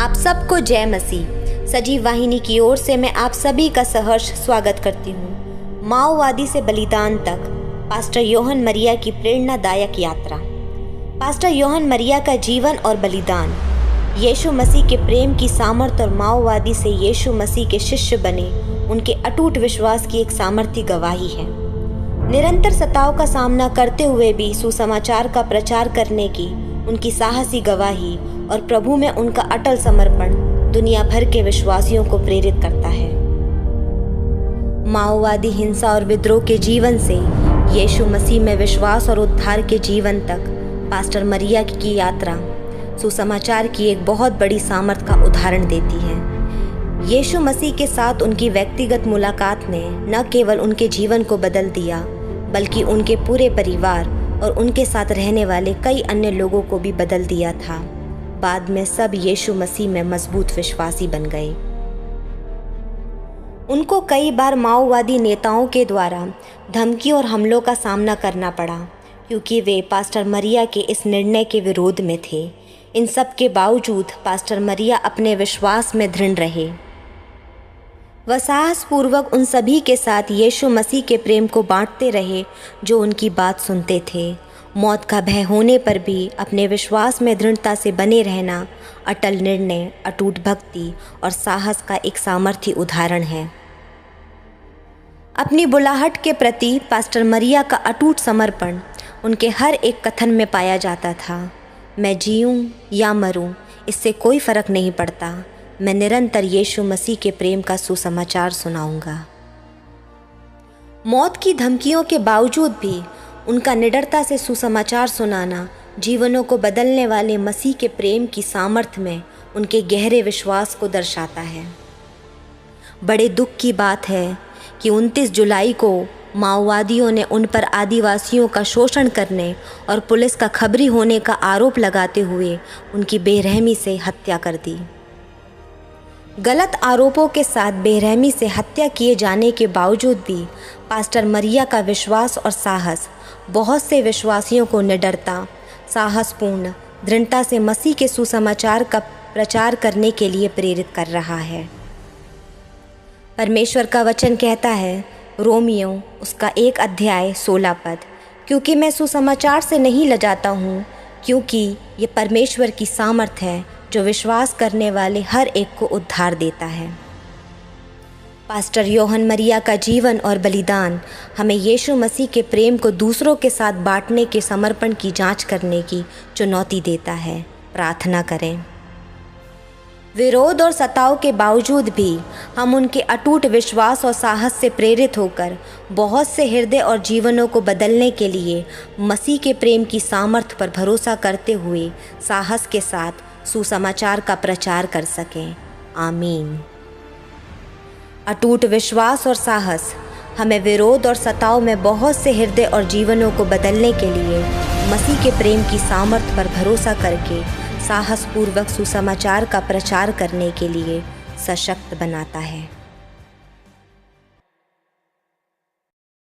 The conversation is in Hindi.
आप सबको जय मसीह। सजीव वाहिनी की ओर से मैं आप सभी का सहर्ष स्वागत करती हूँ। माओवादी से बलिदान तक पास्टर योहन मरिया की प्रेरणादायक यात्रा। पास्टर योहन मरिया का जीवन और बलिदान यीशु मसीह के प्रेम की सामर्थ और माओवादी से यीशु मसीह के शिष्य बने उनके अटूट विश्वास की एक सामर्थ्य गवाही है। निरंतर सताव का सामना करते हुए भी सुसमाचार का प्रचार करने की उनकी साहसी गवाही और प्रभु में उनका अटल समर्पण दुनिया भर के विश्वासियों को प्रेरित करता है। माओवादी हिंसा और विद्रोह के जीवन से यीशु मसीह में विश्वास और उद्धार के जीवन तक पास्टर मरिया की यात्रा सुसमाचार की एक बहुत बड़ी सामर्थ का उदाहरण देती है। यीशु मसीह के साथ उनकी व्यक्तिगत मुलाकात ने न केवल उनके जीवन को बदल दिया बल्कि उनके पूरे परिवार और उनके साथ रहने वाले कई अन्य लोगों को भी बदल दिया था। बाद में सब यीशु मसीह में मजबूत विश्वासी बन गए। उनको कई बार माओवादी नेताओं के द्वारा धमकी और हमलों का सामना करना पड़ा क्योंकि वे पास्टर मरिया के इस निर्णय के विरोध में थे। इन सब के बावजूद पास्टर मरिया अपने विश्वास में दृढ़ रहे। वह साहसपूर्वक उन सभी के साथ यीशु मसीह के प्रेम को बांटते रहे जो उनकी बात सुनते थे। मौत का भय होने पर भी अपने विश्वास में दृढ़ता से बने रहना अटल निर्णय, अटूट भक्ति और साहस का एक सामर्थ्य उदाहरण है। अपनी बुलाहट के प्रति पास्टर मरिया का अटूट समर्पण उनके हर एक कथन में पाया जाता था। मैं जीऊँ या मरूँ, इससे कोई फर्क नहीं पड़ता, मैं निरंतर यीशु मसीह के प्रेम का सुसमाचार सुनाऊंगा। मौत की धमकियों के बावजूद भी उनका निडरता से सुसमाचार सुनाना जीवनों को बदलने वाले मसीह के प्रेम की सामर्थ्य में उनके गहरे विश्वास को दर्शाता है। बड़े दुख की बात है कि 29 जुलाई को माओवादियों ने उन पर आदिवासियों का शोषण करने और पुलिस का खबरी होने का आरोप लगाते हुए उनकी बेरहमी से हत्या कर दी। गलत आरोपों के साथ बेरहमी से हत्या किए जाने के बावजूद भी पास्टर मरिया का विश्वास और साहस बहुत से विश्वासियों को निडरता, साहसपूर्ण दृढ़ता से मसीह के सुसमाचार का प्रचार करने के लिए प्रेरित कर रहा है। परमेश्वर का वचन कहता है, रोमियो उसका 1 अध्याय 16 पद, क्योंकि मैं सुसमाचार से नहीं लजाता हूँ, क्योंकि ये परमेश्वर की सामर्थ है जो विश्वास करने वाले हर एक को उद्धार देता है। पास्टर योहन मरिया का जीवन और बलिदान हमें यीशु मसीह के प्रेम को दूसरों के साथ बांटने के समर्पण की जांच करने की चुनौती देता है। प्रार्थना करें। विरोध और सताव के बावजूद भी हम उनके अटूट विश्वास और साहस से प्रेरित होकर बहुत से हृदय और जीवनों को बदलने के लिए मसीह के प्रेम की सामर्थ्य पर भरोसा करते हुए साहस के साथ सुसमाचार का प्रचार कर सकें। आमीन। अटूट विश्वास और साहस हमें विरोध और सताव में बहुत से हृदय और जीवनों को बदलने के लिए मसीह के प्रेम की सामर्थ्य पर भरोसा करके साहसपूर्वक सुसमाचार का प्रचार करने के लिए सशक्त बनाता है।